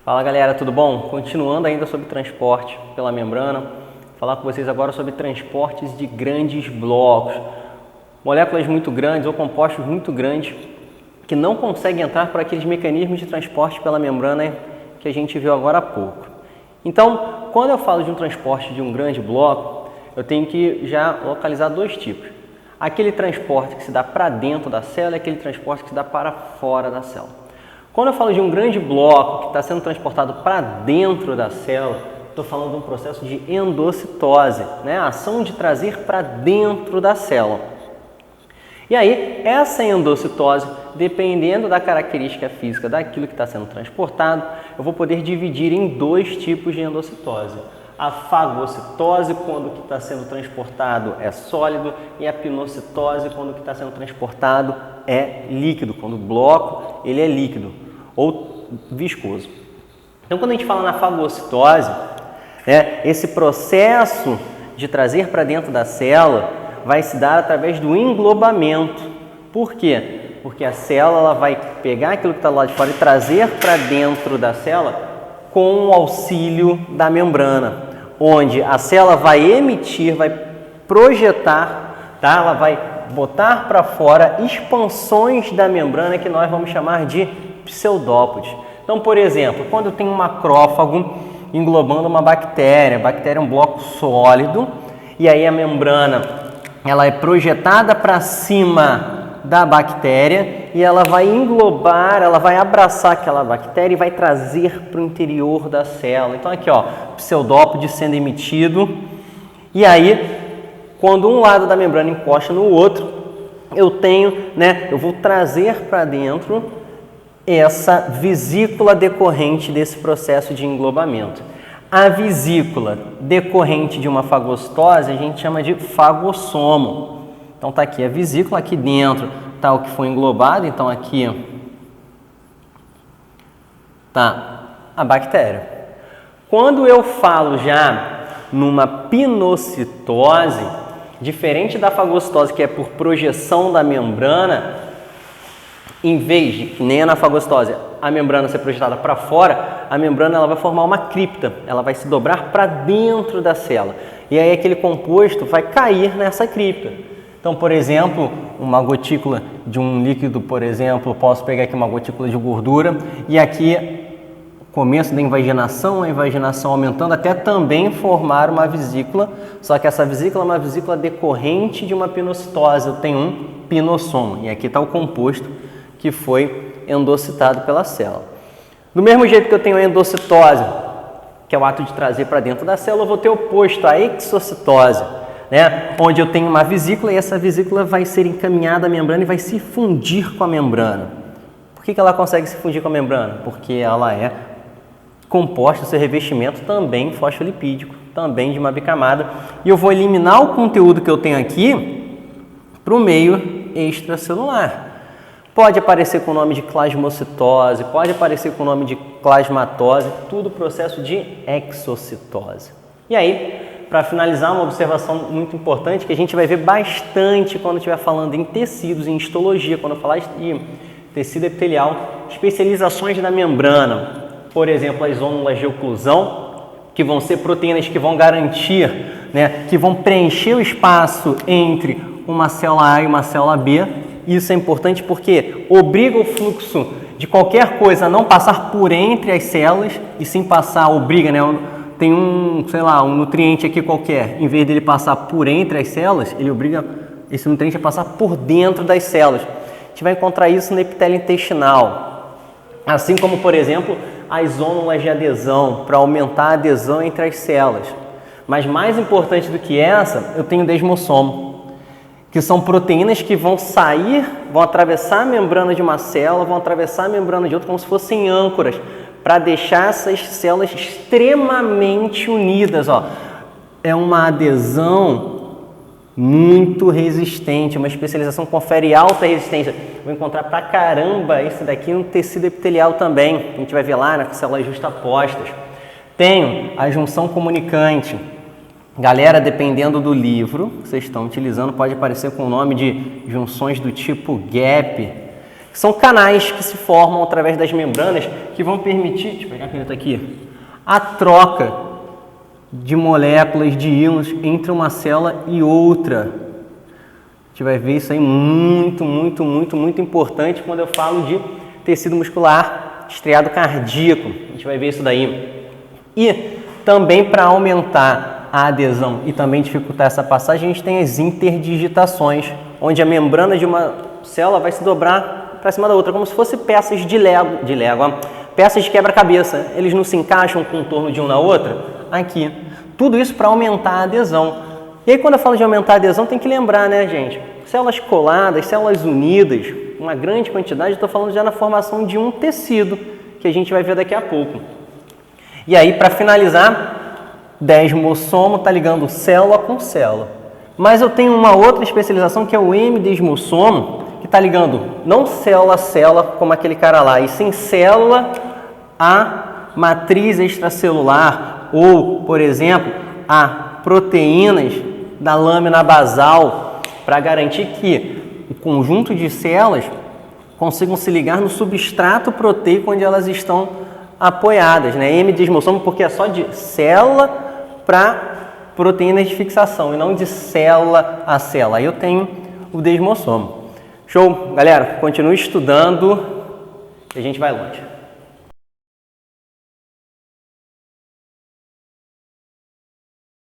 Fala galera, tudo bom? Continuando ainda sobre transporte pela membrana, vou falar com vocês agora sobre transportes de grandes blocos. Moléculas muito grandes ou compostos muito grandes que não conseguem entrar por aqueles mecanismos de transporte pela membrana que a gente viu agora há pouco. Então, quando eu falo de um transporte de um grande bloco, eu tenho que já localizar dois tipos. Aquele transporte que se dá para dentro da célula e aquele transporte que se dá para fora da célula. Quando eu falo de um grande bloco que está sendo transportado para dentro da célula, estou falando de um processo de endocitose, né? A ação de trazer para dentro da célula. E aí, essa endocitose, dependendo da característica física daquilo que está sendo transportado, eu vou poder dividir em dois tipos de endocitose. A fagocitose, quando o que está sendo transportado é sólido, e a pinocitose, quando o que está sendo transportado é líquido, quando o bloco ele é líquido ou viscoso. Então, quando a gente fala na fagocitose, esse processo de trazer para dentro da célula vai se dar através do englobamento. Por quê? Porque a célula ela vai pegar aquilo que está lá de fora e trazer para dentro da célula com o auxílio da membrana, onde a célula vai emitir, vai projetar, tá? Ela vai botar para fora expansões da membrana que nós vamos chamar de pseudópodes. Então, por exemplo, quando eu tenho um macrófago englobando uma bactéria, a bactéria é um bloco sólido, e aí a membrana ela é projetada para cima da bactéria e ela vai englobar, ela vai abraçar aquela bactéria e vai trazer para o interior da célula. Então aqui, ó, pseudópode sendo emitido, e aí quando um lado da membrana encosta no outro, eu vou trazer para dentro essa vesícula decorrente desse processo de englobamento. A vesícula decorrente de uma fagocitose a gente chama de fagossomo. Então tá aqui a vesícula, aqui dentro tá o que foi englobado, então aqui tá a bactéria. Quando eu falo já numa pinocitose, diferente da fagocitose, que é por projeção da membrana, em vez de, que nem na fagocitose, a membrana ser projetada para fora, a membrana ela vai formar uma cripta, ela vai se dobrar para dentro da célula. E aí aquele composto vai cair nessa cripta. Então, por exemplo, uma gotícula de um líquido, por exemplo, posso pegar aqui uma gotícula de gordura e aqui começo da invaginação, a invaginação aumentando até também formar uma vesícula, só que essa vesícula é uma vesícula decorrente de uma pinocitose, eu tenho um pinossomo, e aqui está o composto que foi endocitado pela célula. Do mesmo jeito que eu tenho a endocitose, que é o ato de trazer para dentro da célula, eu vou ter o oposto, a exocitose, né? Onde eu tenho uma vesícula e essa vesícula vai ser encaminhada à membrana e vai se fundir com a membrana. Por que ela consegue se fundir com a membrana? Porque ela é composta, seu revestimento também fosfolipídico, também de uma bicamada, e eu vou eliminar o conteúdo que eu tenho aqui para o meio extracelular. Pode aparecer com o nome de plasmocitose, pode aparecer com o nome de plasmatose, tudo processo de exocitose. E aí, para finalizar, uma observação muito importante que a gente vai ver bastante quando estiver falando em tecidos, em histologia, quando eu falar de tecido epitelial, especializações da membrana. Por exemplo, as ônulas de oclusão, que vão ser proteínas que vão garantir, que vão preencher o espaço entre uma célula A e uma célula B. Isso é importante porque obriga o fluxo de qualquer coisa a não passar por entre as células e sim passar, obriga, tem um nutriente aqui qualquer, em vez dele passar por entre as células, ele obriga esse nutriente a passar por dentro das células. A gente vai encontrar isso no epitélio intestinal. Assim como, por exemplo, as ônulas de adesão, para aumentar a adesão entre as células. Mas mais importante do que essa, eu tenho o desmossomo, que são proteínas que vão sair, vão atravessar a membrana de uma célula, vão atravessar a membrana de outra, como se fossem âncoras, para deixar essas células extremamente unidas. Ó. É uma adesão muito resistente, uma especialização que confere alta resistência. Vou encontrar pra caramba isso daqui no tecido epitelial também. A gente vai ver lá nas células justapostas. Tenho a junção comunicante. Galera, dependendo do livro que vocês estão utilizando, pode aparecer com o nome de junções do tipo GAP, São canais que se formam através das membranas que vão permitir, deixa eu pegar a caneta aqui, a troca de moléculas de íons entre uma célula e outra. A gente vai ver isso aí muito importante quando eu falo de tecido muscular estriado cardíaco. A gente vai ver isso daí. E também para aumentar a adesão e também dificultar essa passagem, a gente tem as interdigitações, onde a membrana de uma célula vai se dobrar para cima da outra, como se fosse peças de Lego, peças de quebra-cabeça. Eles não se encaixam com o contorno de um na outra? Aqui. Tudo isso para aumentar a adesão. E aí, quando eu falo de aumentar a adesão, tem que lembrar, né, gente? Células coladas, células unidas, uma grande quantidade, estou falando já na formação de um tecido, que a gente vai ver daqui a pouco. E aí, para finalizar, desmossomo está ligando célula com célula. Mas eu tenho uma outra especialização que é o hemidesmossomo, que está ligando não célula a célula, como aquele cara lá, e sim célula a matriz extracelular, ou, por exemplo, a proteínas da lâmina basal, para garantir que o conjunto de células consigam se ligar no substrato proteico onde elas estão apoiadas, né? Hemidesmossomo porque é só de célula para proteínas de fixação e não de célula a célula. Aí eu tenho o desmossomo. Show? Galera, continue estudando e a gente vai longe.